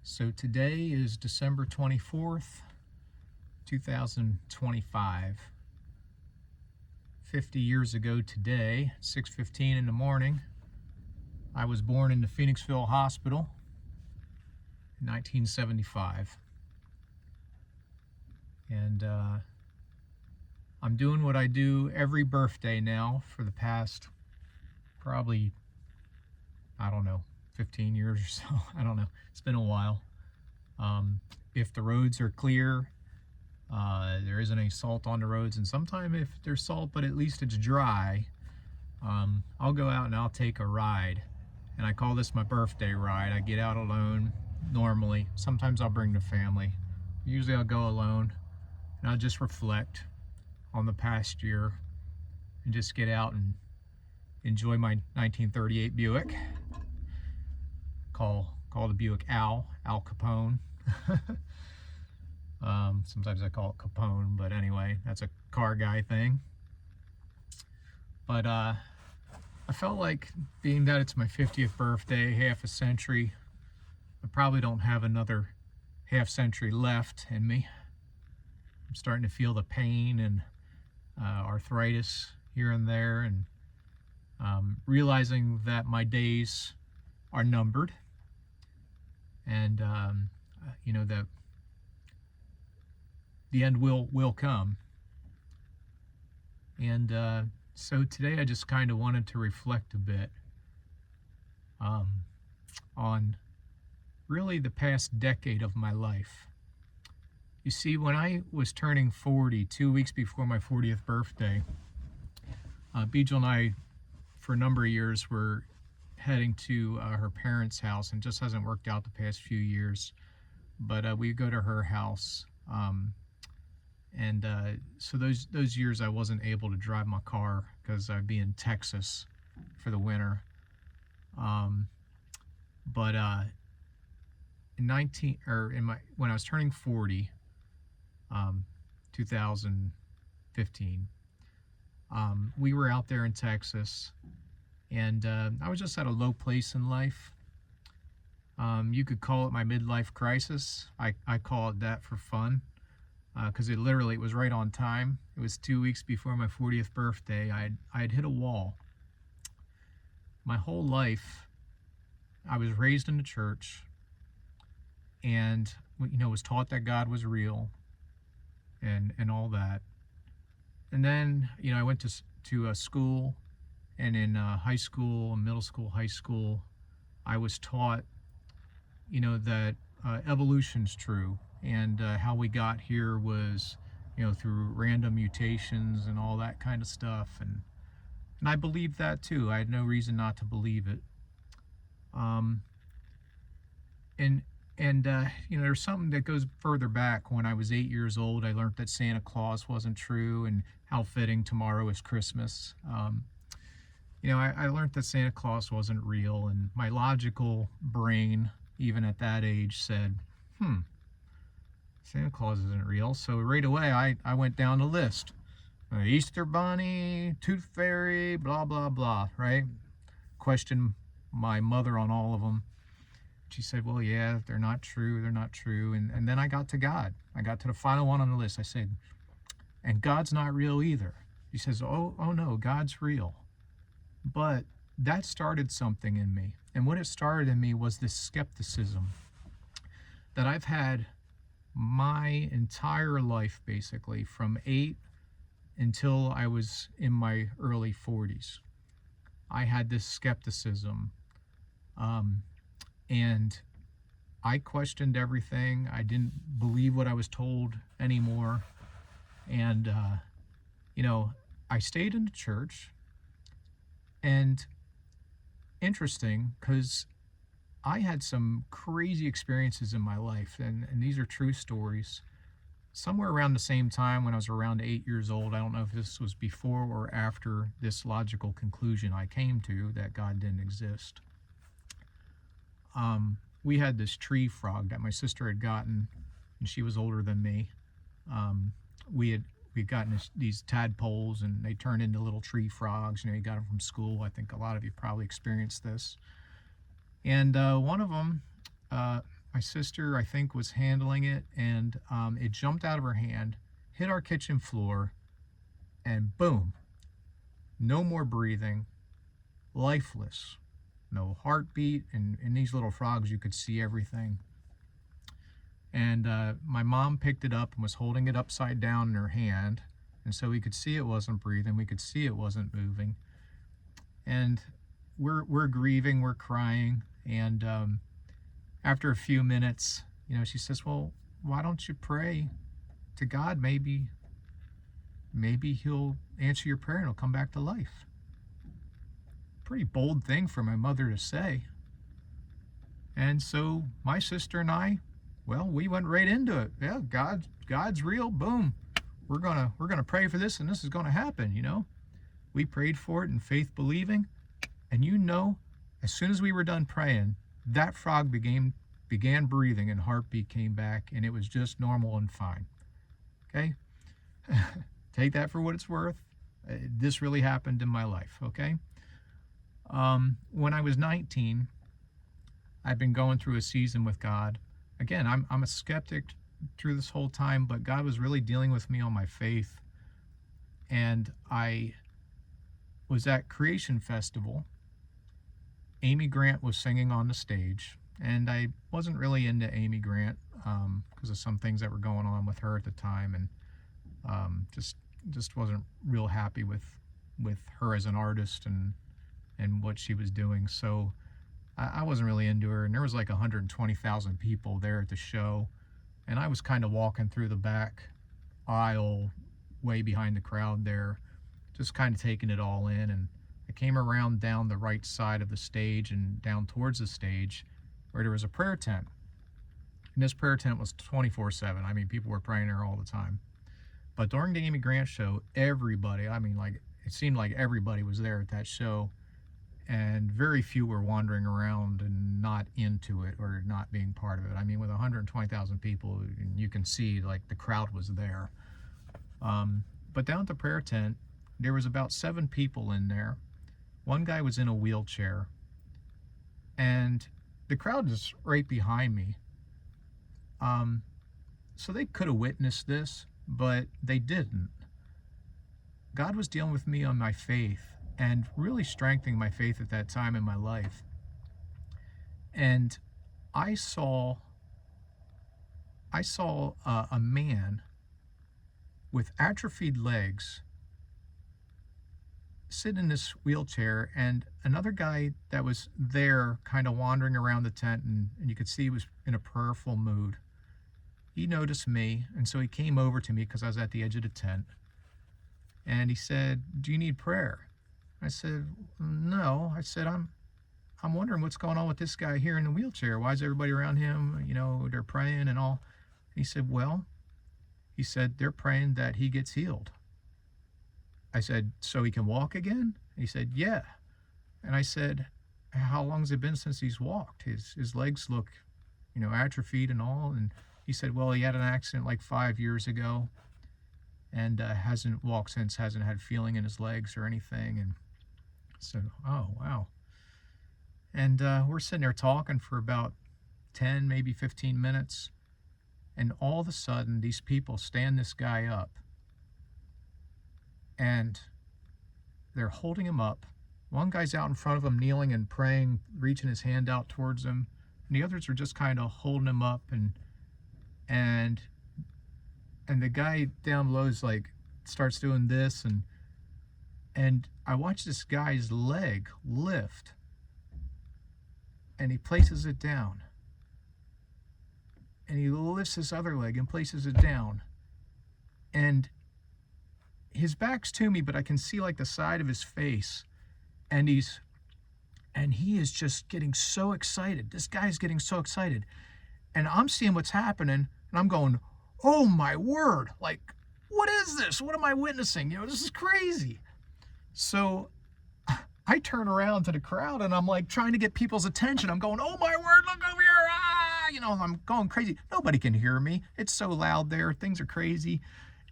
So today is December 24th, 2025. 50 years ago today, 6:15 in the morning, I was born in the Phoenixville Hospital in 1975. And I'm doing what I do every birthday now for the past probably, I don't know, 15 years or so. I don't know. It's been a while. If the roads are clear, there isn't any salt on the roads, and sometimes if there's salt but at least it's dry, I'll go out and I'll take a ride. And I call this my birthday ride. I get out alone normally. Sometimes I'll bring the family. Usually I'll go alone and I'll just reflect on the past year and just get out and enjoy my 1938 Buick. Call the Buick Al Capone. Sometimes I call it Capone, but anyway, that's a car guy thing. But I felt like, being that it's my 50th birthday, half a century, I probably don't have another half century left in me. I'm starting to feel the pain and arthritis here and there, and realizing that my days are numbered, and that the end will come. And so today I just kind of wanted to reflect a bit on really the past decade of my life. You see, when I was turning 40, 2 weeks before my 40th birthday, Bijal and I, for a number of years, were heading to her parents' house, and just hasn't worked out the past few years. But we go to her house. So those years I wasn't able to drive my car because I'd be in Texas for the winter. But when I was turning 40, 2015, we were out there in Texas, and I was just at a low place in life. You could call it my midlife crisis. I call it that for fun. Because it was right on time. It was 2 weeks before my 40th birthday. I had hit a wall. My whole life, I was raised in the church, and was taught that God was real, and all that. And then I went to a school, and in high school, middle school, high school, I was taught that evolution's true. And how we got here was, through random mutations and all that kind of stuff. And I believed that too. I had no reason not to believe it. There's something that goes further back. When I was 8 years old, I learned that Santa Claus wasn't true, and how fitting tomorrow is Christmas. I learned that Santa Claus wasn't real, and my logical brain, even at that age, said, Santa Claus isn't real. So right away, I went down the list. Easter Bunny, Tooth Fairy, blah, blah, blah, right? Questioned my mother on all of them. She said, well, yeah, they're not true. And then I got to God. I got to the final one on the list. I said, and God's not real either. She says, oh no, God's real. But that started something in me. And what it started in me was this skepticism that I've had my entire life, basically, from 8 until I was in my early 40s. I had this skepticism, and I questioned everything. I didn't believe what I was told anymore. And I stayed in the church. And interesting, because I had some crazy experiences in my life, and these are true stories. Somewhere around the same time, when I was around 8 years old, I don't know if this was before or after this logical conclusion I came to that God didn't exist. We had this tree frog that my sister had gotten, and she was older than me. We'd gotten these tadpoles, and they turned into little tree frogs. You got them from school. I think a lot of you probably experienced this. And one of them My sister, I think, was handling it, and it jumped out of her hand, hit our kitchen floor, and boom, no more breathing, lifeless, no heartbeat, and in these little frogs, you could see everything. And my mom picked it up and was holding it upside down in her hand, and so we could see it wasn't breathing, we could see it wasn't moving. And we're grieving, we're crying, and after a few minutes, she says, well, why don't you pray to God? Maybe he'll answer your prayer and it'll come back to life. Pretty bold thing for my mother to say. And so my sister and I, well, we went right into it. Yeah, God's real. Boom. We're gonna pray for this, and this is gonna happen, We prayed for it in faith believing, and as soon as we were done praying, that frog began breathing and heartbeat came back, and it was just normal and fine. Okay? Take that for what it's worth. This really happened in my life, okay? When I was 19, I've been going through a season with God. Again, I'm a skeptic through this whole time, but God was really dealing with me on my faith. And I was at Creation Festival. Amy Grant was singing on the stage, and I wasn't really into Amy Grant because of some things that were going on with her at the time, and just wasn't real happy with her as an artist and what she was doing. So I wasn't really into her, and there was like 120,000 people there at the show, and I was kind of walking through the back aisle way behind the crowd there, just kind of taking it all in. And I came around down the right side of the stage and down towards the stage where there was a prayer tent. And this prayer tent was 24/7. I mean, people were praying there all the time. But during the Amy Grant show, everybody, it seemed like everybody was there at that show, and very few were wandering around and not into it or not being part of it. I mean, with 120,000 people, you can see like the crowd was there. But down at the prayer tent, there was about 7 people in there. One guy was in a wheelchair, and the crowd is right behind me. So they could have witnessed this, but they didn't. God was dealing with me on my faith and really strengthening my faith at that time in my life. And I saw a man with atrophied legs sit in this wheelchair, and another guy that was there kind of wandering around the tent, and you could see he was in a prayerful mood. He noticed me, and so he came over to me because I was at the edge of the tent, and he said, do you need prayer? I said, no. I said, I'm wondering what's going on with this guy here in the wheelchair. Why is everybody around him, they're praying and all? And he said, they're praying that he gets healed. I said, so he can walk again? He said, yeah. And I said, how long has it been since he's walked? His legs look, atrophied and all. And he said, well, he had an accident like 5 years ago and hasn't walked since, hasn't had feeling in his legs or anything. And I said, oh, wow. And we're sitting there talking for about 10, maybe 15 minutes. And all of a sudden, these people stand this guy up. And they're holding him up. One guy's out in front of him kneeling and praying, reaching his hand out towards him. And the others are just kind of holding him up, and the guy down below is like, starts doing this, and I watch this guy's leg lift, and he places it down. And he lifts his other leg and places it down. And his back's to me, but I can see like the side of his face, and he is just getting so excited. This guy's getting so excited, and I'm seeing what's happening, and I'm going, oh my word, like, what is this? What am I witnessing? This is crazy. So I turn around to the crowd, and I'm like trying to get people's attention. I'm going, oh my word, look over here. I'm going crazy. Nobody can hear me. It's so loud there. Things are crazy.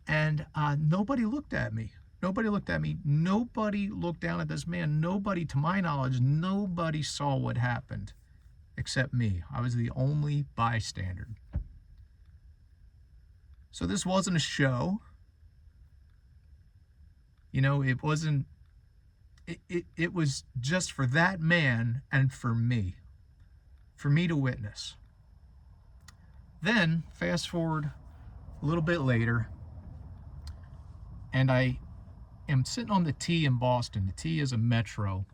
And nobody looked at me. Nobody looked at me. Nobody looked down at this man. Nobody, to my knowledge, nobody saw what happened except me. I was the only bystander. So this wasn't a show. You know, it wasn't, it was just for that man and for me to witness. Then, fast forward a little bit later, and I am sitting on the T in Boston. The T is a metro.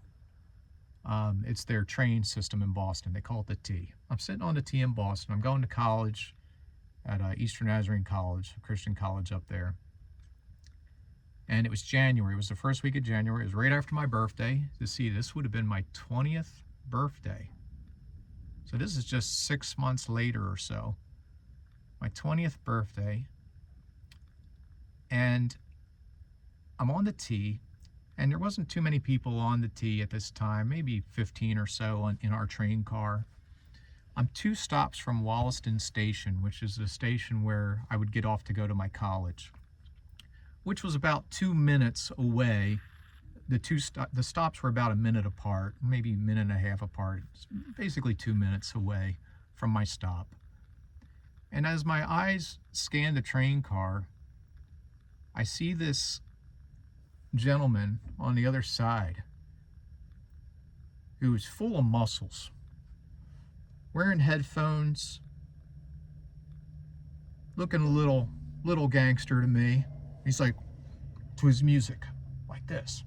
It's their train system in Boston. They call it the T. I'm sitting on the T in Boston. I'm going to college at Eastern Nazarene College, a Christian college up there. And it was January. It was the first week of January. It was right after my birthday. This would have been my 20th birthday. So this is just 6 months later or so. My 20th birthday. And I'm on the T, and there wasn't too many people on the T at this time, maybe 15 or so in our train car. I'm 2 stops from Wollaston Station, which is the station where I would get off to go to my college, which was about 2 minutes away. The stops were about a minute apart, maybe a minute and a half apart. It's basically 2 minutes away from my stop. And as my eyes scan the train car, I see this gentleman on the other side who is full of muscles, wearing headphones, looking a little gangster to me. He's like, to his music, like this.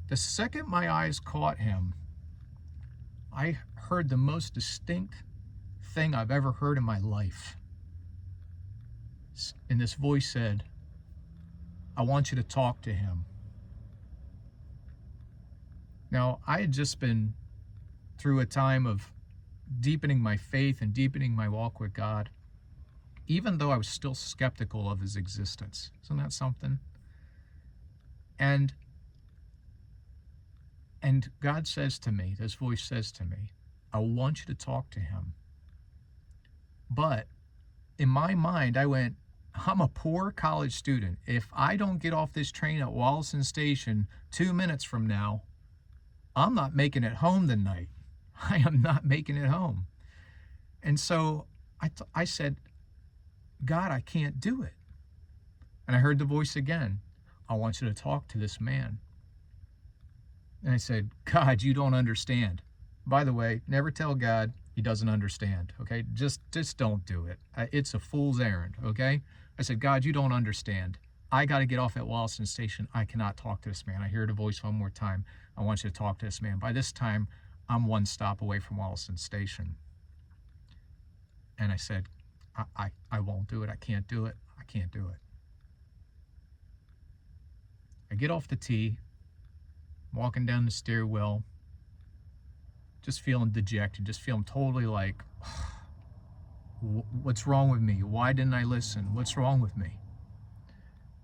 The second my eyes caught him, I heard the most distinct thing I've ever heard in my life. And this voice said, I want you to talk to him. Now, I had just been through a time of deepening my faith and deepening my walk with God, even though I was still skeptical of his existence. Isn't that something? And God says to me, this voice says to me, I want you to talk to him. But in my mind, I went, I'm a poor college student. If I don't get off this train at Wollaston Station 2 minutes from now, I'm not making it home tonight. I am not making it home. And so I said, God, I can't do it. And I heard the voice again, I want you to talk to this man. And I said, God, you don't understand. By the way, never tell God he doesn't understand, okay? Just don't do it. It's a fool's errand, okay? I said, God, you don't understand. I got to get off at Wollaston Station. I cannot talk to this man. I hear the voice one more time. I want you to talk to this man. By this time, I'm 1 stop away from Wollaston Station. And I said, I won't do it. I can't do it. I can't do it. I get off the T, walking down the stairwell, just feeling dejected, just feeling totally like, what's wrong with me? Why didn't I listen? What's wrong with me?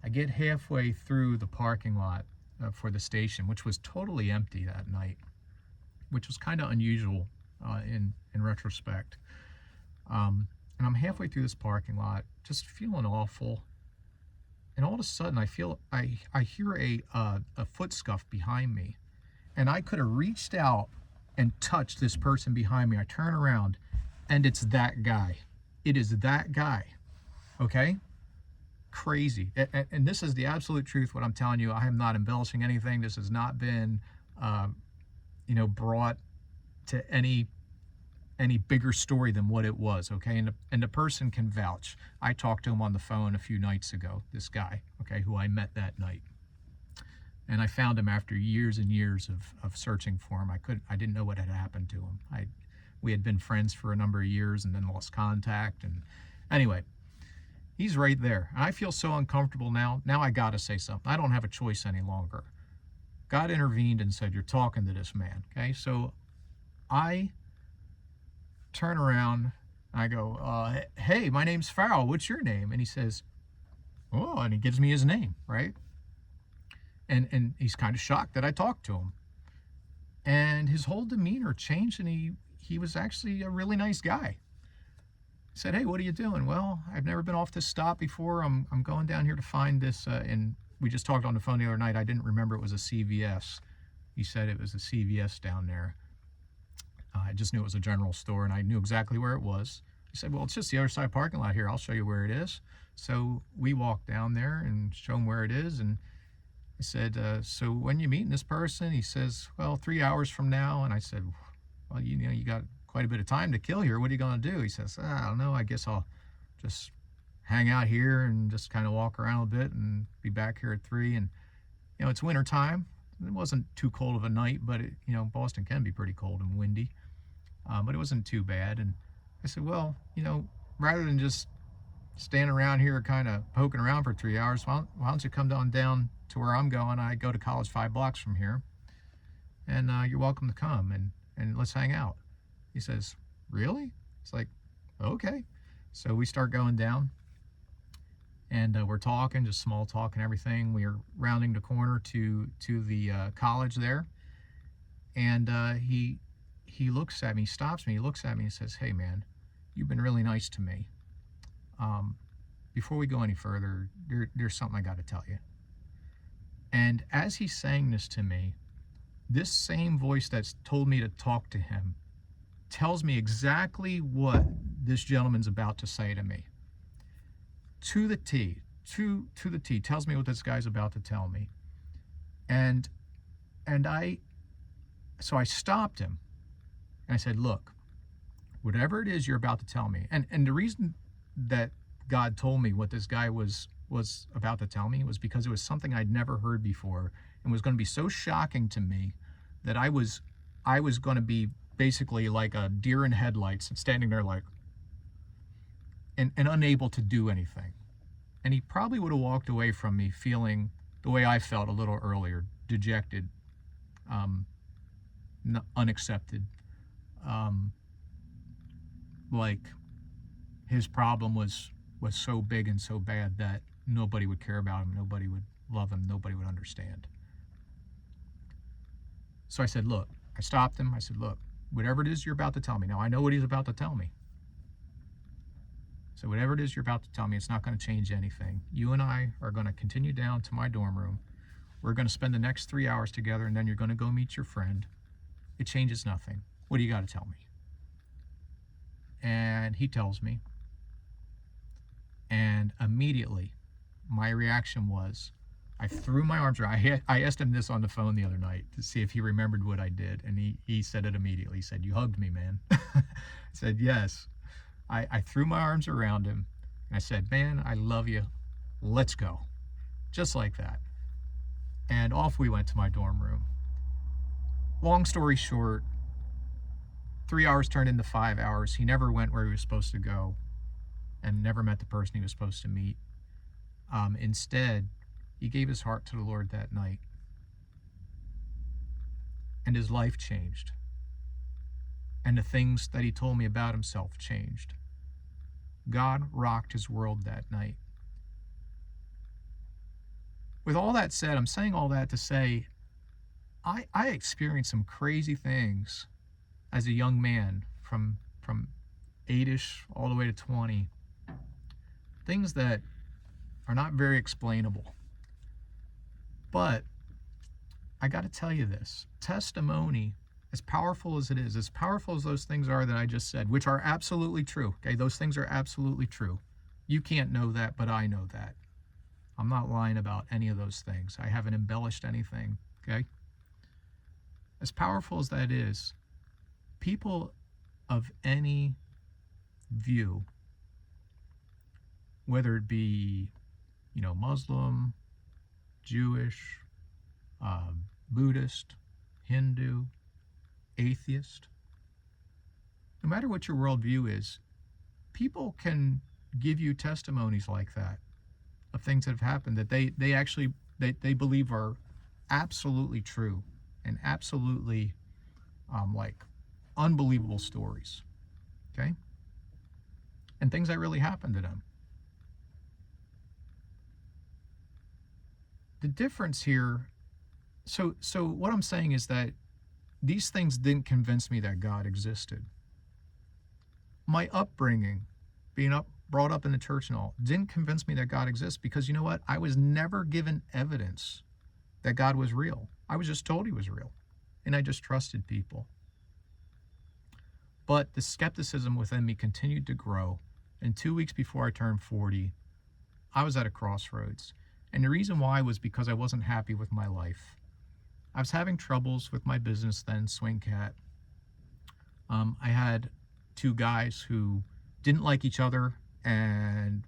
I get halfway through the parking lot for the station, which was totally empty that night, which was kind of unusual in retrospect. And I'm halfway through this parking lot, just feeling awful. And all of a sudden, I hear a foot scuff behind me, and I could have reached out and touched this person behind me. I turn around, and it's that guy. It is that guy. Okay? Crazy. And this is the absolute truth. What I'm telling you, I am not embellishing anything. This has not been, brought to any bigger story than what it was, okay? And the person can vouch. I talked to him on the phone a few nights ago, this guy, okay, who I met that night. And I found him after years and years of searching for him. I didn't know what had happened to him. We had been friends for a number of years and then lost contact. And anyway, he's right there. And I feel so uncomfortable now. Now I got to say something. I don't have a choice any longer. God intervened and said, you're talking to this man, okay? So I turn around, and I go, hey, my name's Farrell. What's your name? And he says, oh, and he gives me his name, right? And he's kind of shocked that I talked to him. And his whole demeanor changed, and he was actually a really nice guy. He said, hey, what are you doing? Well, I've never been off this stop before. I'm going down here to find this, and we just talked on the phone the other night. I didn't remember it was a CVS. He said it was a CVS down there. I just knew it was a general store, and I knew exactly where it was. He said, well, it's just the other side parking lot here. I'll show you where it is. So we walked down there and show him where it is. And I said, so when you meeting this person? He says, well, 3 hours from now. And I said, well, you know, you got quite a bit of time to kill here. What are you going to do? He says, I don't know. I guess I'll just hang out here and just kind of walk around a bit and be back here at 3. And, you know, it's winter time. It wasn't too cold of a night, but it, you know, Boston can be pretty cold and windy. But it wasn't too bad. And I said, well, you know, rather than just standing around here kind of poking around for 3 hours, why don't you come down to where I'm going? I go to college 5 blocks from here, and you're welcome to come, and let's hang out. He says, really? It's like, okay. So we start going down, and we're talking, just small talk and everything. We are rounding the corner to the college there, and he looks at me, stops me, he looks at me and says, hey man, you've been really nice to me. Before we go any further, there's something I got to tell you. And as he's saying this to me, this same voice that's told me to talk to him tells me exactly what this gentleman's about to say to me. To the T, to the T, tells me what this guy's about to tell me. And so I stopped him. And I said, look, whatever it is you're about to tell me, and the reason that God told me what this guy was about to tell me was because it was something I'd never heard before and was going to be so shocking to me that I was going to be basically like a deer in headlights and standing there like, and unable to do anything. And he probably would have walked away from me feeling the way I felt a little earlier, dejected, unaccepted. Like his problem was so big and so bad that nobody would care about him, nobody would love him, nobody would understand. So I said, look, I stopped him. I said, look, whatever it is you're about to tell me. Now I know what he's about to tell me. So whatever it is you're about to tell me, it's not going to change anything. You and I are going to continue down to my dorm room. We're going to spend the next 3 hours together, and then you're going to go meet your friend. It changes nothing. What do you got to tell me? And he tells me. And immediately, my reaction was, I threw my arms around. I asked him this on the phone the other night to see if he remembered what I did. And he said it immediately. He said, you hugged me, man. I said, yes. I threw my arms around him. And I said, man, I love you. Let's go. Just like that. And off we went to my dorm room. Long story short, 3 hours turned into 5 hours. He never went where he was supposed to go and never met the person he was supposed to meet. Instead, he gave his heart to the Lord that night. And his life changed. And the things that he told me about himself changed. God rocked his world that night. With all that said, I'm saying all that to say, I experienced some crazy things as a young man from 8-ish all the way to 20. Things that are not very explainable. But I got to tell you this, testimony, as powerful as it is, as powerful as those things are that I just said, which are absolutely true, okay? Those things are absolutely true. You can't know that, but I know that. I'm not lying about any of those things. I haven't embellished anything, okay? As powerful as that is, people of any view, whether it be, Muslim, Jewish, Buddhist, Hindu, atheist, no matter what your worldview is, people can give you testimonies like that of things that have happened that they actually believe are absolutely true and absolutely like unbelievable stories, okay? And things that really happened to them. The difference here, so what I'm saying is that these things didn't convince me that God existed. My upbringing, brought up in the church and all, didn't convince me that God exists because you know what? I was never given evidence that God was real. I was just told he was real. And I just trusted people. But the skepticism within me continued to grow. And 2 weeks before I turned 40, I was at a crossroads. And the reason why was because I wasn't happy with my life. I was having troubles with my business then, Swing Cat. I had two guys who didn't like each other and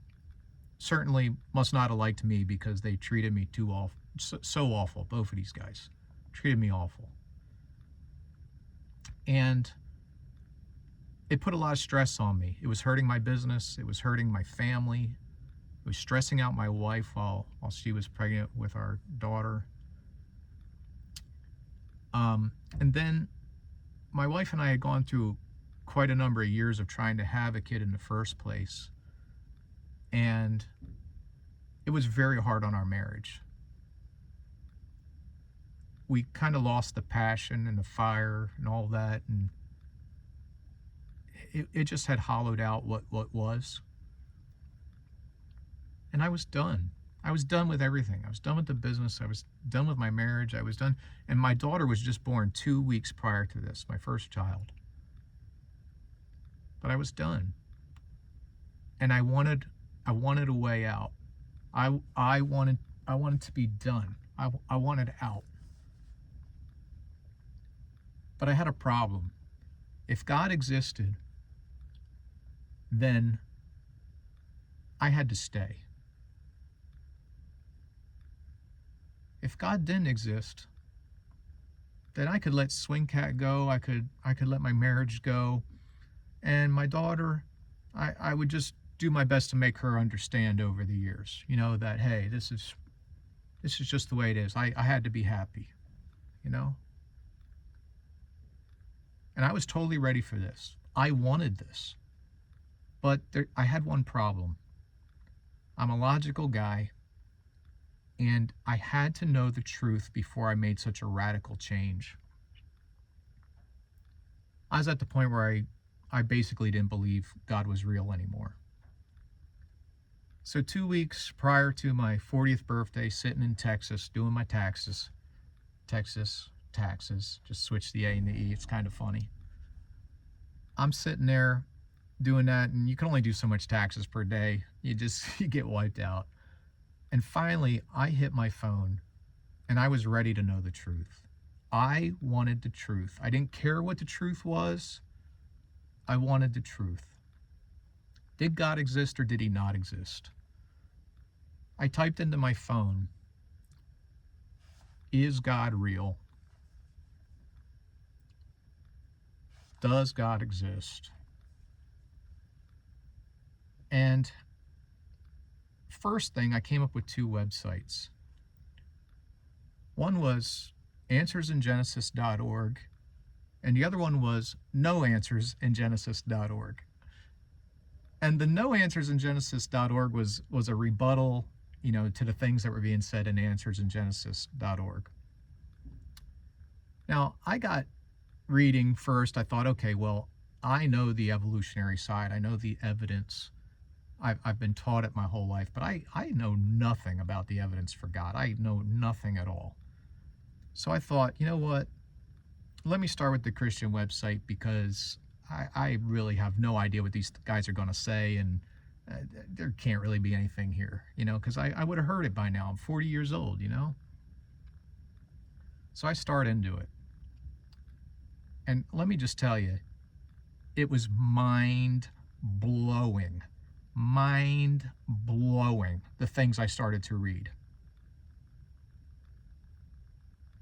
certainly must not have liked me because they treated me too awful, so awful. Both of these guys treated me awful. And it put a lot of stress on me. It was hurting my business. It was hurting my family. It was stressing out my wife while she was pregnant with our daughter. And then my wife and I had gone through quite a number of years of trying to have a kid in the first place. And it was very hard on our marriage. We kind of lost the passion and the fire and all that, and it just had hollowed out what was. And I was done. I was done with everything. I was done with the business. I was done with my marriage. I was done. And my daughter was just born 2 weeks prior to this, my first child. But I was done. And I wanted a way out. I wanted to be done. I wanted out. But I had a problem. If God existed, then I had to stay. If God didn't exist, then I could let Swing Cat go. I could let my marriage go. And my daughter, I would just do my best to make her understand over the years, that, hey, this is just the way it is. I had to be happy, And I was totally ready for this. I wanted this. But I had one problem. I'm a logical guy, and I had to know the truth before I made such a radical change. I was at the point where I basically didn't believe God was real anymore. So 2 weeks prior to my 40th birthday, sitting in Texas, doing my taxes, just switch the A and the E, it's kind of funny. I'm sitting there doing that, and you can only do so much taxes per day. You get wiped out. And finally, I hit my phone, and I was ready to know the truth. I wanted the truth. I didn't care what the truth was. I wanted the truth. Did God exist or did he not exist? I typed into my phone, is God real? Does God exist? And first thing, I came up with two websites. One was answersingenesis.org, and the other one was noanswersingenesis.org. And the noanswersingenesis.org was a rebuttal, to the things that were being said in answersingenesis.org. Now, I got reading first. I thought, okay, well, I know the evolutionary side. I know the evidence. I've been taught it my whole life, but I know nothing about the evidence for God. I know nothing at all. So I thought, you know what? Let me start with the Christian website, because I really have no idea what these guys are going to say, and there can't really be anything here, because I would have heard it by now. I'm 40 years old, So I start into it. And let me just tell you, it was mind-blowing, the things I started to read.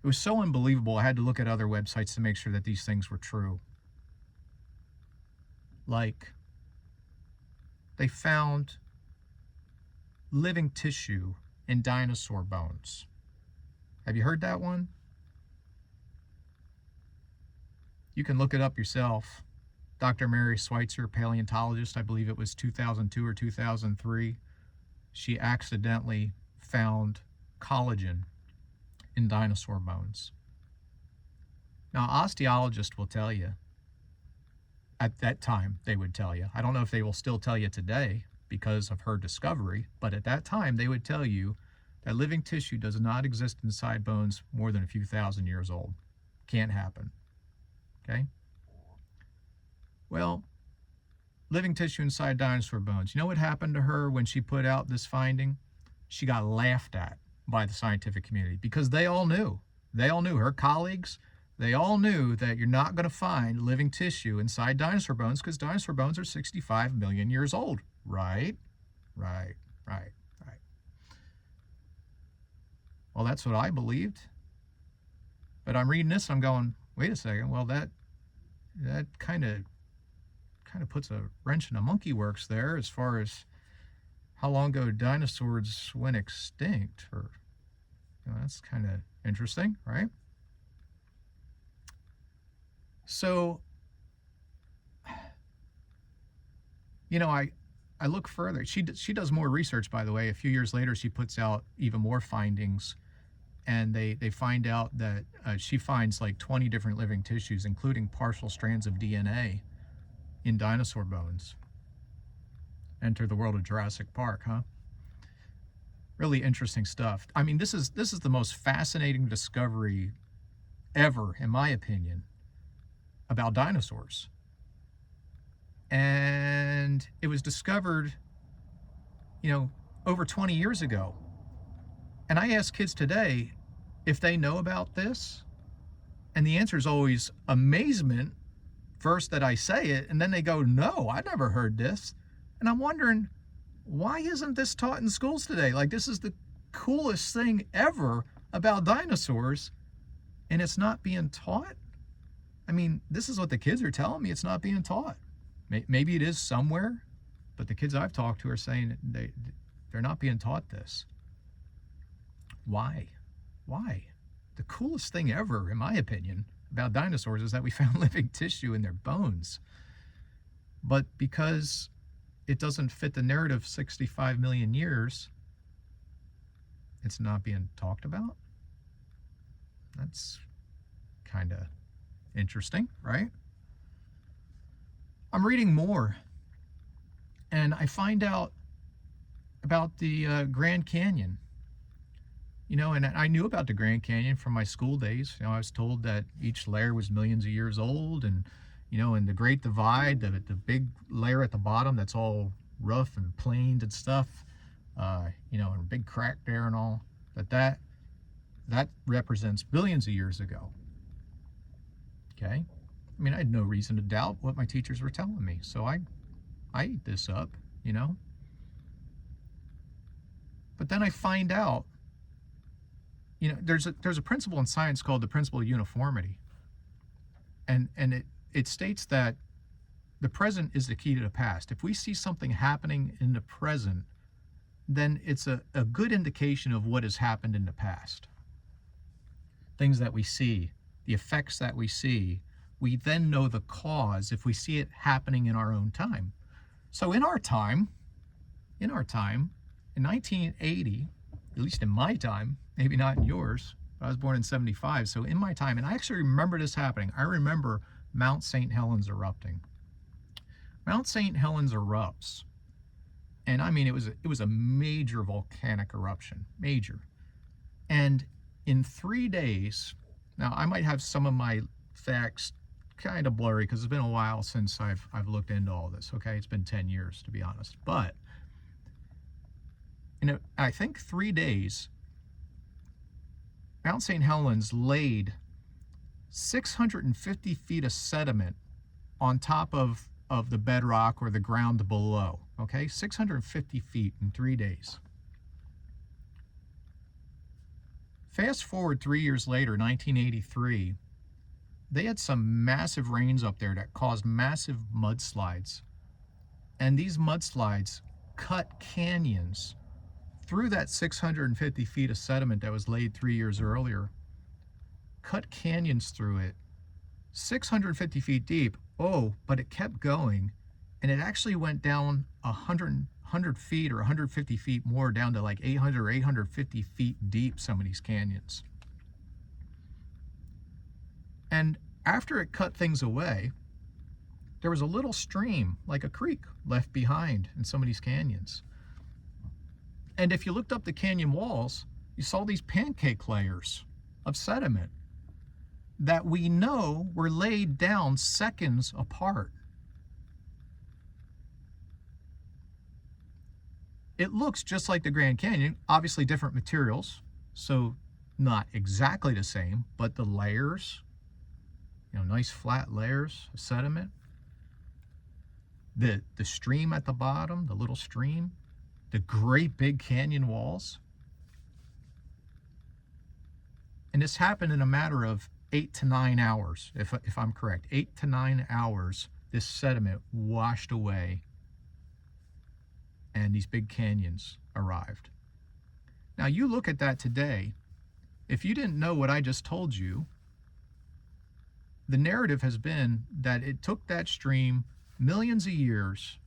It was so unbelievable, I had to look at other websites to make sure that these things were true. Like, they found living tissue in dinosaur bones. Have you heard that one? You can look it up yourself. Dr. Mary Schweitzer, paleontologist, I believe it was 2002 or 2003, she accidentally found collagen in dinosaur bones. Now, osteologists will tell you, at that time they would tell you, I don't know if they will still tell you today because of her discovery, but at that time they would tell you that living tissue does not exist inside bones more than a few thousand years old. Can't happen. Okay? Well, living tissue inside dinosaur bones. You know what happened to her when she put out this finding? She got laughed at by the scientific community because they all knew. They all knew, her colleagues, they all knew that you're not going to find living tissue inside dinosaur bones because dinosaur bones are 65 million years old. Right, right, right, right. Well, that's what I believed. But I'm reading this and I'm going, wait a second. Well, that kind of puts a wrench in the monkey works there as far as how long ago dinosaurs went extinct. Or, that's kind of interesting, right? So, I look further. She does more research, by the way. A few years later, she puts out even more findings, and they find out that she finds like 20 different living tissues, including partial strands of DNA in dinosaur bones. Enter the world of Jurassic Park, huh? Really interesting stuff. I mean, this is the most fascinating discovery ever, in my opinion, about dinosaurs. And it was discovered, over 20 years ago. And I ask kids today if they know about this, and the answer is always amazement first that I say it, and then they go, no, I never heard this. And I'm wondering, why isn't this taught in schools today? Like, this is the coolest thing ever about dinosaurs, and it's not being taught? I mean, this is what the kids are telling me, it's not being taught. Maybe it is somewhere, but the kids I've talked to are saying they're not being taught this. Why? Why? The coolest thing ever, in my opinion, about dinosaurs is that we found living tissue in their bones. But because it doesn't fit the narrative 65 million years, it's not being talked about. That's kind of interesting, right? I'm reading more, and I find out about the Grand Canyon. And I knew about the Grand Canyon from my school days. I was told that each layer was millions of years old, and in the Great Divide, the big layer at the bottom that's all rough and planed and stuff, and a big crack there and all, that represents billions of years ago. Okay? I mean, I had no reason to doubt what my teachers were telling me, so I ate this up, But then I find out, there's a principle in science called the principle of uniformity, and it states that the present is the key to the past. If we see something happening in the present, then it's a good indication of what has happened in the past. Things that we see, the effects that we see, we then know the cause if we see it happening in our own time. So in our time, in 1980, at least in my time, maybe not in yours, but I was born in 75, so in my time, and I actually remember this happening. I remember Mount St. Helens erupting. Mount St. Helens erupts, and I mean, it was a major volcanic eruption, major. And in 3 days, now I might have some of my facts kind of blurry because it's been a while since I've looked into all this. Okay, it's been 10 years to be honest, but I think 3 days, Mount St. Helens laid 650 feet of sediment on top of the bedrock or the ground below. Okay, 650 feet in 3 days. Fast forward 3 years later, 1983, they had some massive rains up there that caused massive mudslides. And these mudslides cut canyons through that 650 feet of sediment that was laid 3 years earlier. Cut canyons through it, 650 feet deep. Oh, but it kept going, and it actually went down 100 feet or 150 feet more, down to like 800 or 850 feet deep, some of these canyons. And after it cut things away, there was a little stream, like a creek, left behind in some of these canyons. And if you looked up the canyon walls, you saw these pancake layers of sediment that we know were laid down seconds apart. It looks just like the Grand Canyon, obviously different materials, so not exactly the same, but the layers, nice flat layers of sediment. The stream at the bottom, the little stream, the great big canyon walls. And this happened in a matter of 8 to 9 hours, if I'm correct. 8 to 9 hours, this sediment washed away and these big canyons arrived. Now you look at that today, if you didn't know what I just told you, the narrative has been that it took that stream millions of years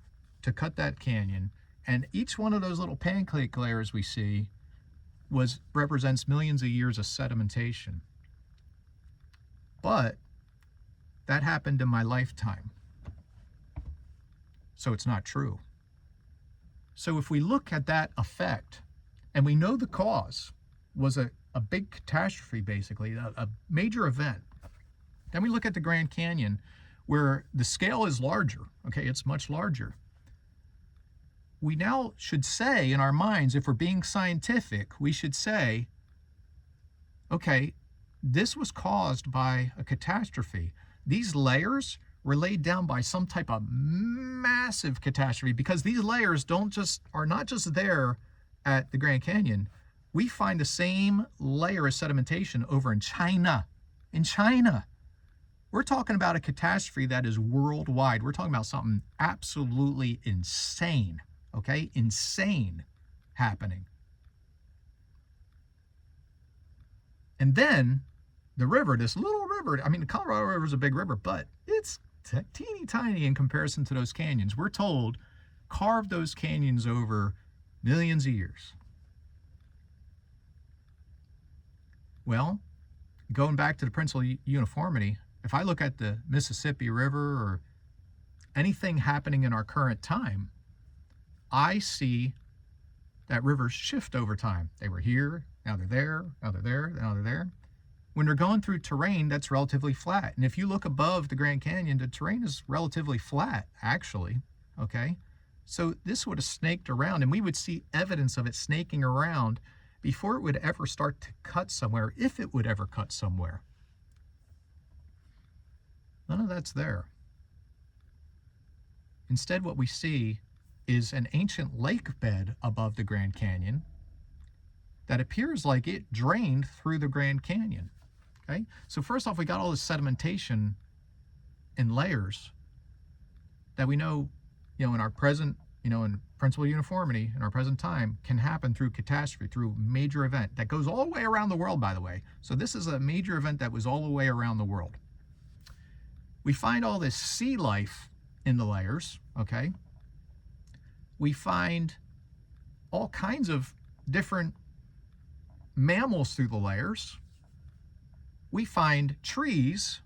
to cut that canyon, and each one of those little pancake layers we see represents millions of years of sedimentation. But that happened in my lifetime, so it's not true. So if we look at that effect, and we know the cause was a big catastrophe, basically, a major event, then we look at the Grand Canyon, where the scale is larger, okay, it's much larger. We now should say in our minds, if we're being scientific, we should say, okay, this was caused by a catastrophe. These layers were laid down by some type of massive catastrophe, because these layers are not just there at the Grand Canyon. We find the same layer of sedimentation over in China. In China. We're talking about a catastrophe that is worldwide. We're talking about something absolutely insane, okay? Insane happening. And then the river, this little river, I mean, the Colorado River is a big river, but it's teeny tiny in comparison to those canyons. We're told carved those canyons over millions of years. Well, going back to the principle of uniformity, if I look at the Mississippi River or anything happening in our current time, I see that rivers shift over time. They were here, now they're there, now they're there, now they're there. When they're going through terrain that's relatively flat. And if you look above the Grand Canyon, the terrain is relatively flat, actually, okay? So this would have snaked around, and we would see evidence of it snaking around before it would ever start to cut somewhere, if it would ever cut somewhere. None of that's there. Instead, what we see is an ancient lake bed above the Grand Canyon that appears like it drained through the Grand Canyon. Okay? So first off, we got all this sedimentation in layers that we know, in our present, in principle of uniformity, in our present time, can happen through catastrophe, through major event that goes all the way around the world, by the way. So this is a major event that was all the way around the world. We find all this sea life in the layers, okay? We find all kinds of different mammals through the layers. We find trees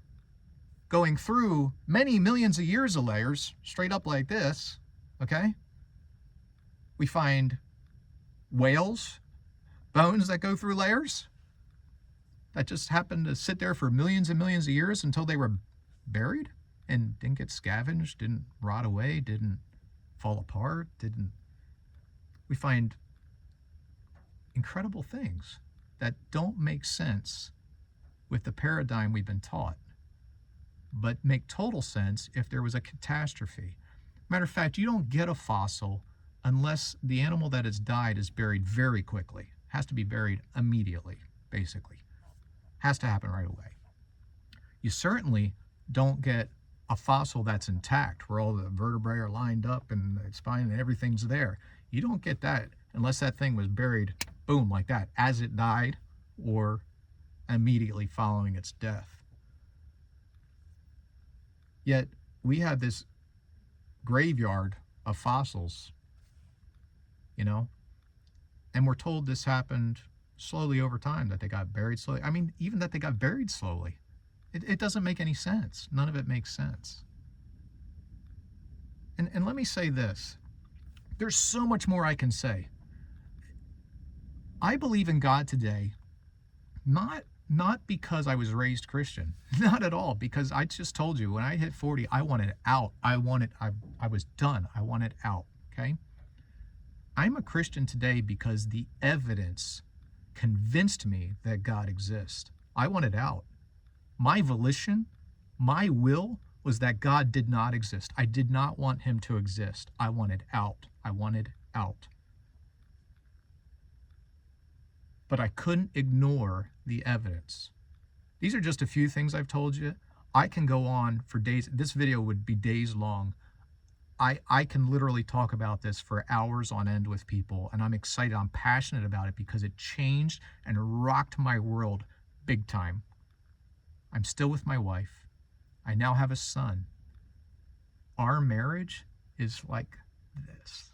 going through many millions of years of layers, straight up like this, okay? We find whales, bones that go through layers that just happen to sit there for millions and millions of years until they were buried and didn't get scavenged, didn't rot away, didn't fall apart, we find incredible things that don't make sense with the paradigm we've been taught, but make total sense if there was a catastrophe. Matter of fact, you don't get a fossil unless the animal that has died is buried very quickly. Has to be buried immediately, basically. Has to happen right away. You certainly don't get a fossil that's intact, where all the vertebrae are lined up and the spine and everything's there. You don't get that unless that thing was buried, boom, like that, as it died or immediately following its death. Yet we have this graveyard of fossils, and we're told this happened slowly over time, that they got buried slowly. I mean, even that they got buried slowly. It doesn't make any sense. None of it makes sense. And let me say this. There's so much more I can say. I believe in God today, not because I was raised Christian. Not at all. Because I just told you, when I hit 40, I wanted out. I was done. I wanted out. Okay? I'm a Christian today because the evidence convinced me that God exists. I wanted out. My volition, my will was that God did not exist. I did not want him to exist. I wanted out. I wanted out. But I couldn't ignore the evidence. These are just a few things I've told you. I can go on for days. This video would be days long. I can literally talk about this for hours on end with people, and I'm excited. I'm passionate about it because it changed and rocked my world big time. I'm still with my wife. I now have a son. Our marriage is like this.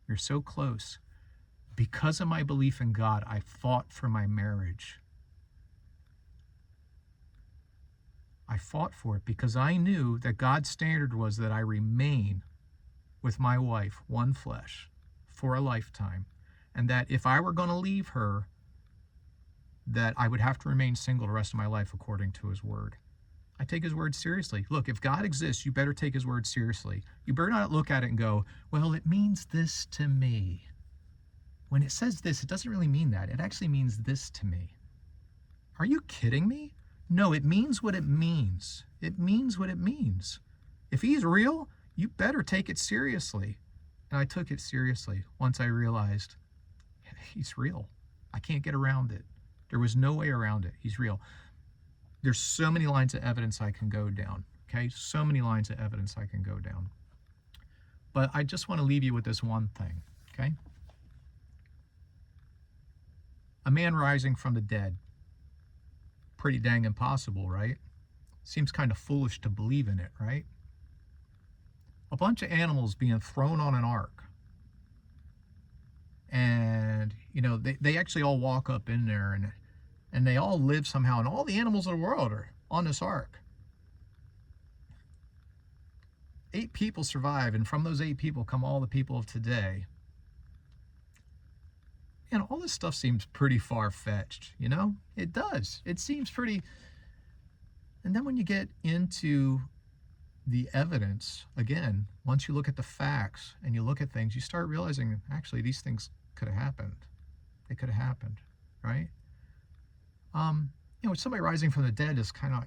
You're so close. Because of my belief in God, I fought for my marriage. I fought for it because I knew that God's standard was that I remain with my wife, one flesh, for a lifetime, and that if I were going to leave her, that I would have to remain single the rest of my life according to his word. I take his word seriously. Look, if God exists, you better take his word seriously. You better not look at it and go, well, it means this to me. When it says this, it doesn't really mean that. It actually means this to me. Are you kidding me? No, it means what it means. It means what it means. If he's real, you better take it seriously. And I took it seriously once I realized he's real. I can't get around it. There was no way around it. He's real. There's so many lines of evidence I can go down, okay? So many lines of evidence I can go down. But I just want to leave you with this one thing, okay? A man rising from the dead. Pretty dang impossible, right? Seems kind of foolish to believe in it, right? A bunch of animals being thrown on an ark. And, you know, they actually all walk up in there and they all live somehow. And all the animals of the world are on this ark. 8 people survive. And from those 8 people come all the people of today. And all this stuff seems pretty far-fetched, you know? It does. It seems pretty... And then when you get into the evidence, again, once you look at the facts and you look at things, you start realizing, actually, these things could have happened. They could have happened, right? You know, somebody rising from the dead is kind of,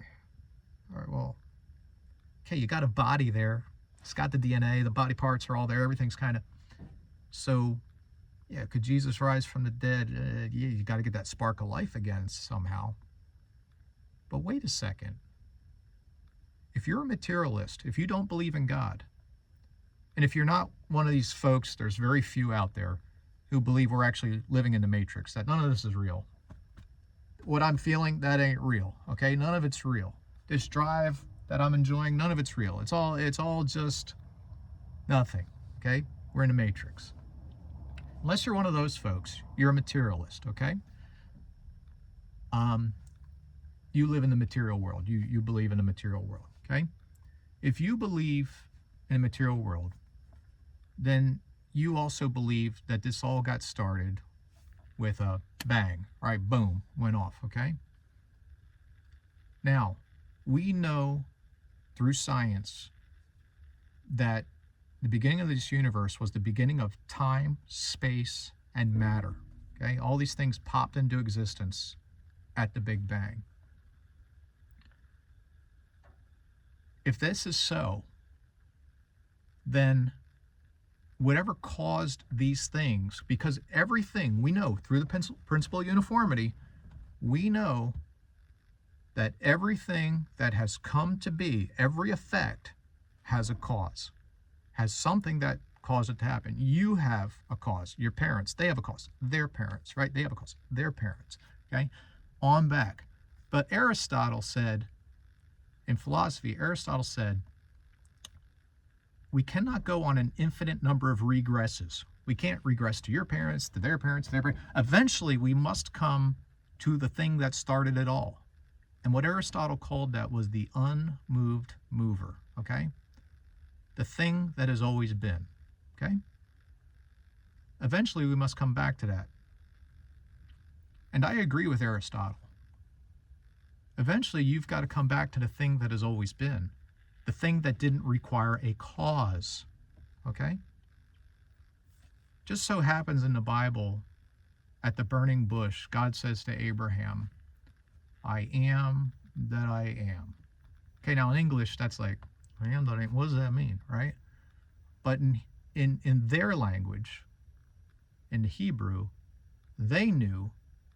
all right, well, okay, you got a body there. It's got the DNA, the body parts are all there, everything's kind of... So... yeah, could Jesus rise from the dead? Yeah, you got to get that spark of life again somehow. But wait a second. If you're a materialist, if you don't believe in God, and if you're not one of these folks, there's very few out there who believe we're actually living in the Matrix, that none of this is real. What I'm feeling, that ain't real, okay? None of it's real. This drive that I'm enjoying, none of it's real. It's all just nothing, okay? We're in the Matrix. Unless you're one of those folks, you're a materialist, okay? You live in the material world. You believe in the material world, okay? If you believe in the material world, then you also believe that this all got started with a bang, right? Boom, went off, okay? Now, we know through science that the beginning of this universe was the beginning of time, space, and matter. Okay? All these things popped into existence at the Big Bang. If this is so, then whatever caused these things, because everything we know through the principle of uniformity, we know that everything that has come to be, every effect, has a cause. Has something that caused it to happen. You have a cause. Your parents, they have a cause. Their parents, right? They have a cause. Their parents, okay? On back. But Aristotle said, in philosophy, Aristotle said, we cannot go on an infinite number of regresses. We can't regress to your parents, to their parents, to their parents. Eventually, we must come to the thing that started it all. And what Aristotle called that was the unmoved mover, okay? The thing that has always been, okay? Eventually, we must come back to that. And I agree with Aristotle. Eventually, you've got to come back to the thing that has always been, the thing that didn't require a cause, okay? Just so happens in the Bible, at the burning bush, God says to Abraham, I am that I am. Okay, now in English, that's like, I am that I am. What does that mean, right? But in their language, in the Hebrew, they knew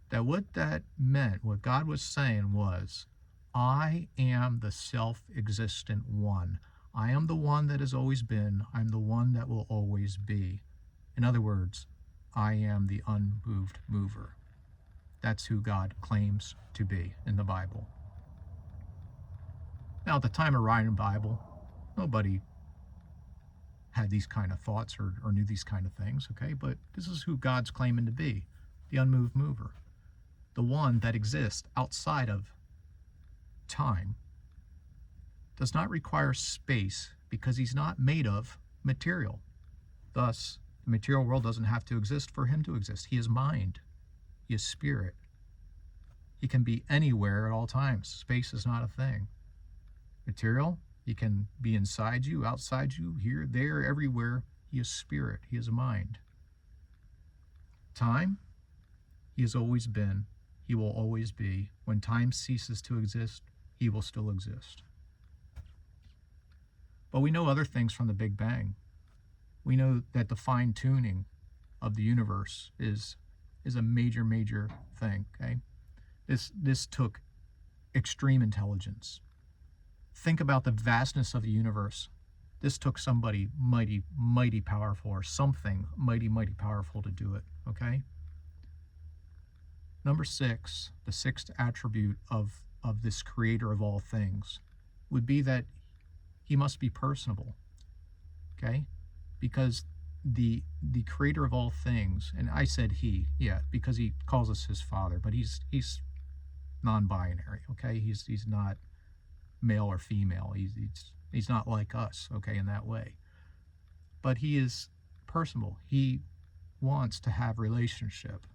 that what that meant, what God was saying was, I am the self-existent one. I am the one that has always been. I'm the one that will always be. In other words, I am the unmoved mover. That's who God claims to be in the Bible. Now, at the time of writing the Bible, nobody had these kind of thoughts or knew these kind of things, okay? But this is who God's claiming to be, the unmoved mover, the one that exists outside of time, does not require space because he's not made of material. Thus, the material world doesn't have to exist for him to exist. He is mind. He is spirit. He can be anywhere at all times. Space is not a thing. Material, he can be inside you, outside you, here, there, everywhere. He is spirit. He is mind. Time, he has always been. He will always be. When time ceases to exist, he will still exist. But we know other things from the Big Bang. We know that the fine-tuning of the universe is a major, major thing, okay? This took extreme intelligence. Think about the vastness of the universe. This took somebody mighty, mighty powerful, or something mighty, mighty powerful to do it, okay? Number 6, the 6th attribute of this creator of all things would be that he must be personable, okay? Because the creator of all things, and I said he, yeah, because he calls us his father, but he's non-binary, okay? He's not male or female. He's not like us, okay, in that way. But he is personable. He wants to have relationship.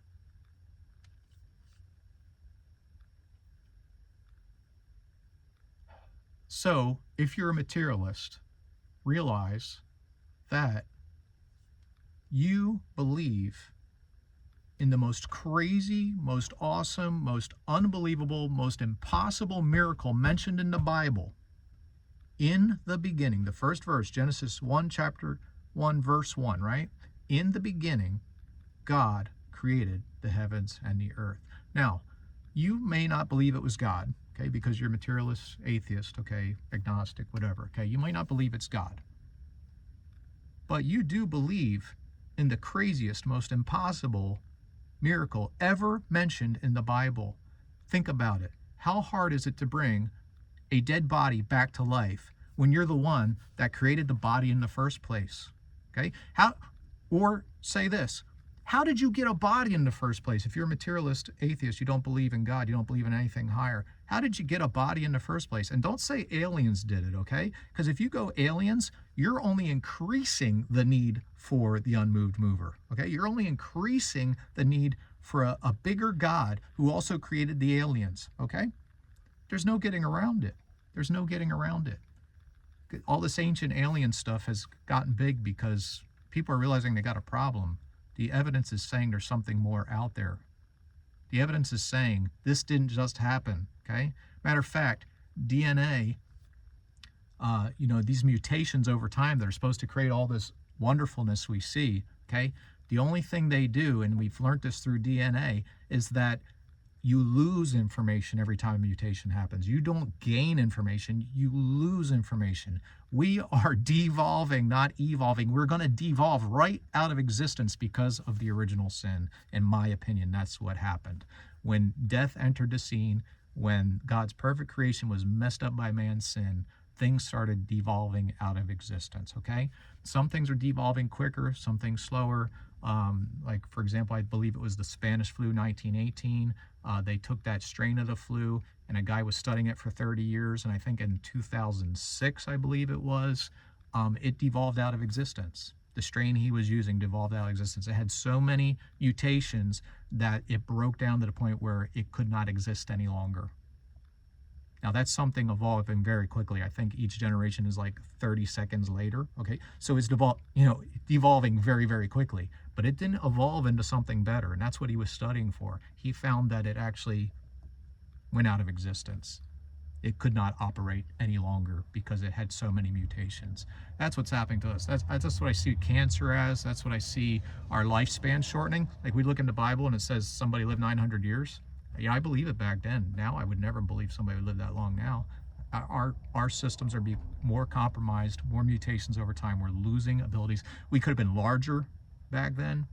So, if you're a materialist, realize that you believe in the most crazy, most awesome, most unbelievable, most impossible miracle mentioned in the Bible. In the beginning, the first verse, Genesis 1, chapter 1, verse 1, right? In the beginning, God created the heavens and the earth. Now, you may not believe it was God, okay, because you're materialist, atheist, okay, agnostic, whatever, okay? You might not believe it's God. But you do believe in the craziest, most impossible miracle ever mentioned in the Bible. Think about it. How hard is it to bring a dead body back to life when you're the one that created the body in the first place? Okay? Or say this, how did you get a body in the first place? If you're a materialist atheist, you don't believe in God, you don't believe in anything higher, how did you get a body in the first place? And don't say aliens did it, okay? Because if you go aliens, you're only increasing the need for the unmoved mover, okay? You're only increasing the need for a bigger God who also created the aliens, okay? There's no getting around it. There's no getting around it. All this ancient alien stuff has gotten big because people are realizing they got a problem. The evidence is saying there's something more out there. The evidence is saying this didn't just happen, okay? Matter of fact, DNA, these mutations over time that are supposed to create all this wonderfulness we see, okay? The only thing they do, and we've learned this through DNA, is that you lose information every time a mutation happens. You don't gain information, you lose information. We are devolving, not evolving. We're going to devolve right out of existence because of the original sin. In my opinion, that's what happened. When death entered the scene, when God's perfect creation was messed up by man's sin, things started devolving out of existence, okay? Some things are devolving quicker, some things slower. Like, for example, I believe it was the Spanish flu, 1918. They took that strain of the flu, and a guy was studying it for 30 years, and I think in 2006, I believe it was, it devolved out of existence. The strain he was using devolved out of existence. It had so many mutations that it broke down to the point where it could not exist any longer. Now that's something evolving very quickly. I think each generation is like 30 seconds later. Okay, so it's evolving very, very quickly. But it didn't evolve into something better, and that's what he was studying for. He found that it actually went out of existence. It could not operate any longer because it had so many mutations. That's what's happening to us. That's what I see cancer as. That's what I see our lifespan shortening. Like we look in the Bible and it says somebody lived 900 years. Yeah, I believe it back then. Now I would never believe somebody would live that long now. Our systems are being more compromised, more mutations over time. We're losing abilities. We could have been larger back then.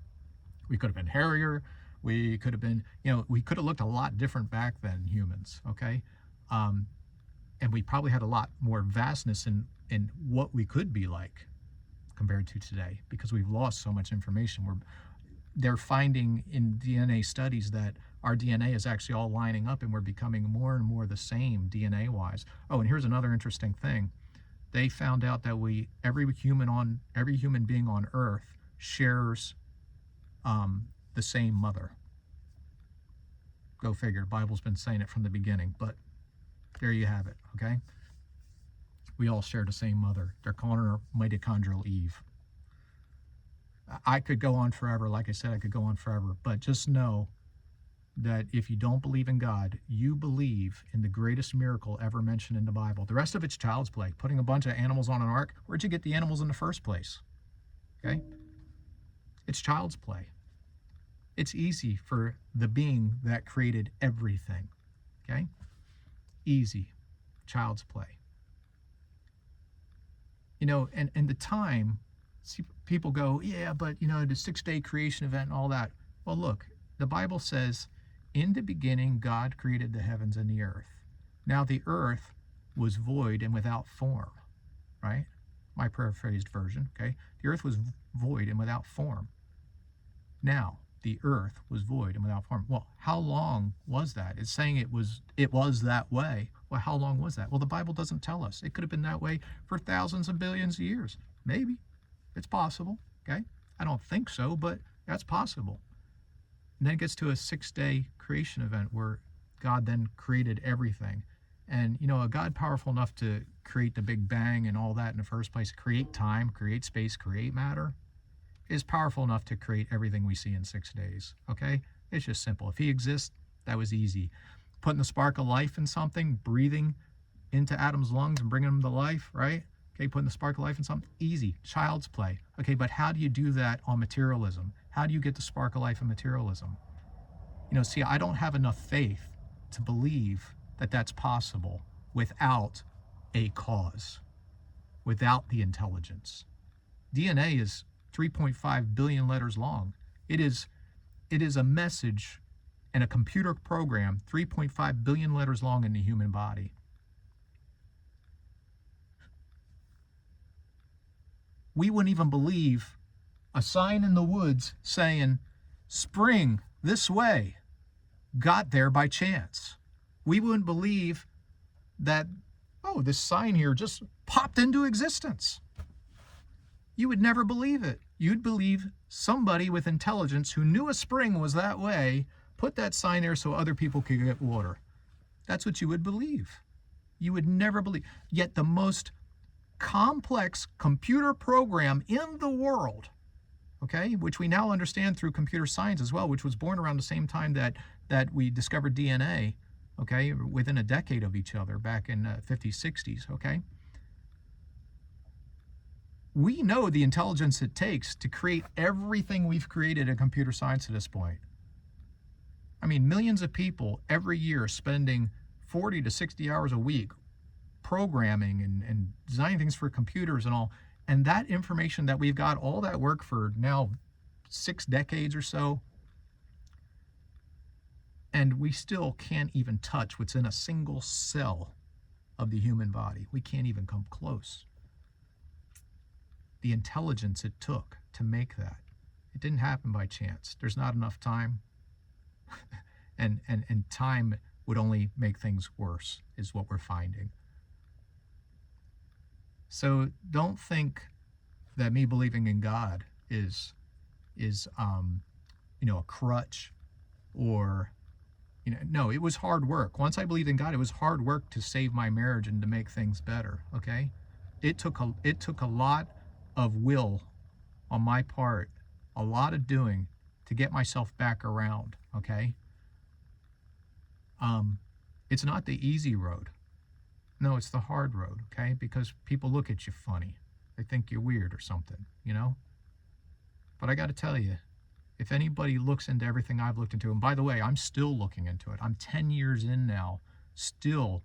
We could have been hairier. We could have been, we could have looked a lot different back then, humans, okay? And we probably had a lot more vastness in what we could be like compared to today because we've lost so much information. They're finding in DNA studies that our DNA is actually all lining up and we're becoming more and more the same DNA-wise. Oh, and here's another interesting thing. They found out that every human being on Earth shares the same mother. Go figure. Bible's been saying it from the beginning, but there you have it, okay? We all share the same mother. They're calling her mitochondrial Eve. I could go on forever. Like I said, I could go on forever. But just know that if you don't believe in God, you believe in the greatest miracle ever mentioned in the Bible. The rest of it's child's play. Putting a bunch of animals on an ark. Where'd you get the animals in the first place? Okay? It's child's play. It's easy for the being that created everything. Okay? Easy. Child's play. And the time, see, people go, yeah, but, the 6-day creation event and all that. Well, look, the Bible says, in the beginning, God created the heavens and the earth. Now the earth was void and without form, right? My paraphrased version, okay? The earth was void and without form. Now, the earth was void and without form. Well, how long was that? It's saying it was that way. Well, how long was that? Well, the Bible doesn't tell us. It could have been that way for thousands and billions of years. Maybe. It's possible, okay? I don't think so, but that's possible. And then it gets to a 6-day creation event where God then created everything. And, a God powerful enough to create the Big Bang and all that in the first place, create time, create space, create matter, is powerful enough to create everything we see in 6 days, okay? It's just simple. If he exists, that was easy. Putting the spark of life in something, breathing into Adam's lungs and bringing him to life, right? Okay, putting the spark of life in something, easy, child's play. Okay, but how do you do that on materialism? How do you get the spark of life in materialism? See, I don't have enough faith to believe that that's possible without a cause, without the intelligence. DNA is 3.5 billion letters long. It is a message and a computer program 3.5 billion letters long in the human body. We wouldn't even believe a sign in the woods saying, spring this way, got there by chance. We wouldn't believe that, this sign here just popped into existence. You would never believe it. You'd believe somebody with intelligence who knew a spring was that way, put that sign there so other people could get water. That's what you would believe. You would never believe. Yet the most complex computer program in the world, okay, which we now understand through computer science as well, which was born around the same time that we discovered DNA, okay, within a decade of each other back in 50s, 60s, okay? We know the intelligence it takes to create everything we've created in computer science at this point. I mean, millions of people every year spending 40 to 60 hours a week programming and designing things for computers and all. And that information that we've got, all that work for now 6 decades or so, and we still can't even touch what's in a single cell of the human body. We can't even come close. The intelligence it took to make that. It didn't happen by chance. There's not enough time. and time would only make things worse, is what we're finding. So don't think that me believing in God is a crutch or No, it was hard work. Once I believed in God, it was hard work to save my marriage and to make things better. Okay, it took a lot of will on my part, a lot of doing to get myself back around. Okay, um, it's not the easy road. No, it's the hard road. Okay, because people look at you funny, they think you're weird or something. But I got to tell you, if anybody looks into everything I've looked into, and by the way, I'm still looking into it. I'm 10 years in now, still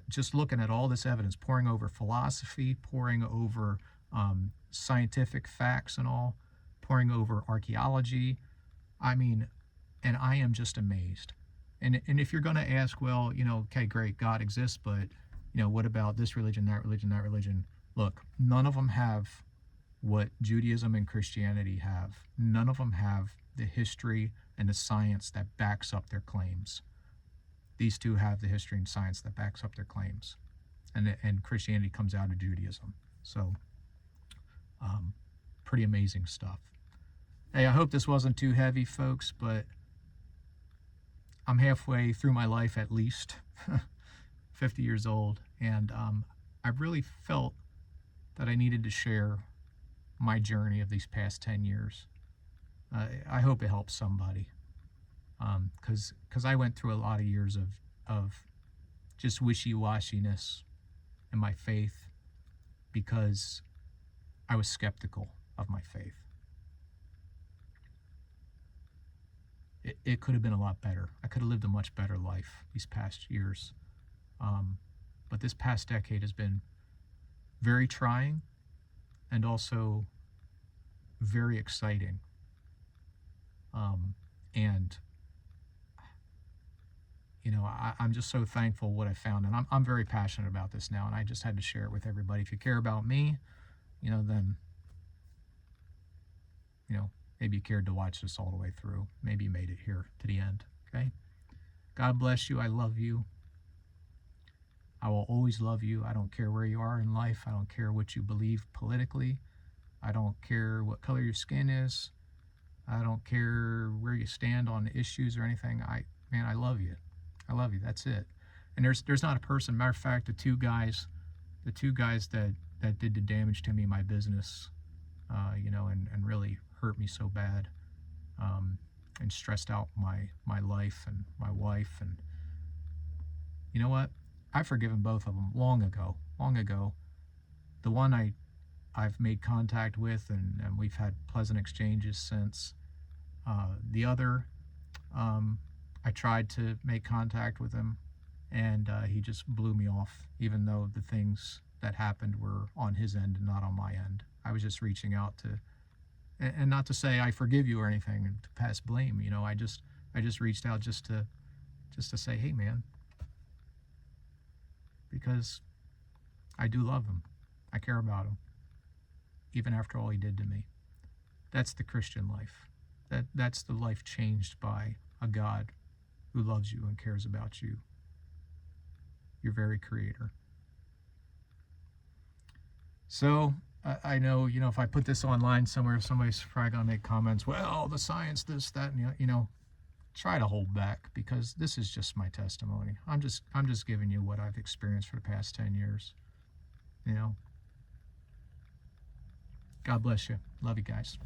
just looking at all this evidence, poring over philosophy, poring over scientific facts and all, poring over archaeology. I mean, and I am just amazed. And if you're going to ask, well, okay, great, God exists, but what about this religion, that religion, that religion? Look, none of them have what Judaism and Christianity have. None of them have the history and the science that backs up their claims. These two have the history and science that backs up their claims. And Christianity comes out of Judaism. So, pretty amazing stuff. Hey, I hope this wasn't too heavy, folks, but I'm halfway through my life at least, 50 years old, and I've really felt that I needed to share my journey of these past 10 years. I hope it helps somebody, because I went through a lot of years of just wishy-washiness in my faith because I was skeptical of my faith. It could have been a lot better. I could have lived a much better life these past years. But this past decade has been very trying and also very exciting. And I'm just so thankful what I found, and I'm very passionate about this now, and I just had to share it with everybody. If you care about me, then maybe you cared to watch this all the way through. Maybe you made it here to the end. Okay? God bless you. I love you. I will always love you. I don't care where you are in life. I don't care what you believe politically. I don't care what color your skin is. I don't care where you stand on issues or anything. I love you. I love you. That's it. And there's not a person. Matter of fact, the two guys that did the damage to me in my business, and really hurt me so bad, and stressed out my life and my wife. And you know what? I've forgiven both of them long ago. Long ago. The one I've made contact with, and we've had pleasant exchanges since. The other, I tried to make contact with him, and he just blew me off, even though the things that happened were on his end and not on my end. I was just reaching out to, and not to say I forgive you or anything, to pass blame. I just reached out just to say, hey man, because I do love him. I care about him, even after all he did to me. That's the Christian life. That's the life changed by a God who loves you and cares about you, your very creator. So I know, if I put this online somewhere, somebody's probably gonna make comments, well, the science, this, that, and try to hold back, because this is just my testimony. I'm just giving you what I've experienced for the past 10 years. God bless you. Love you guys.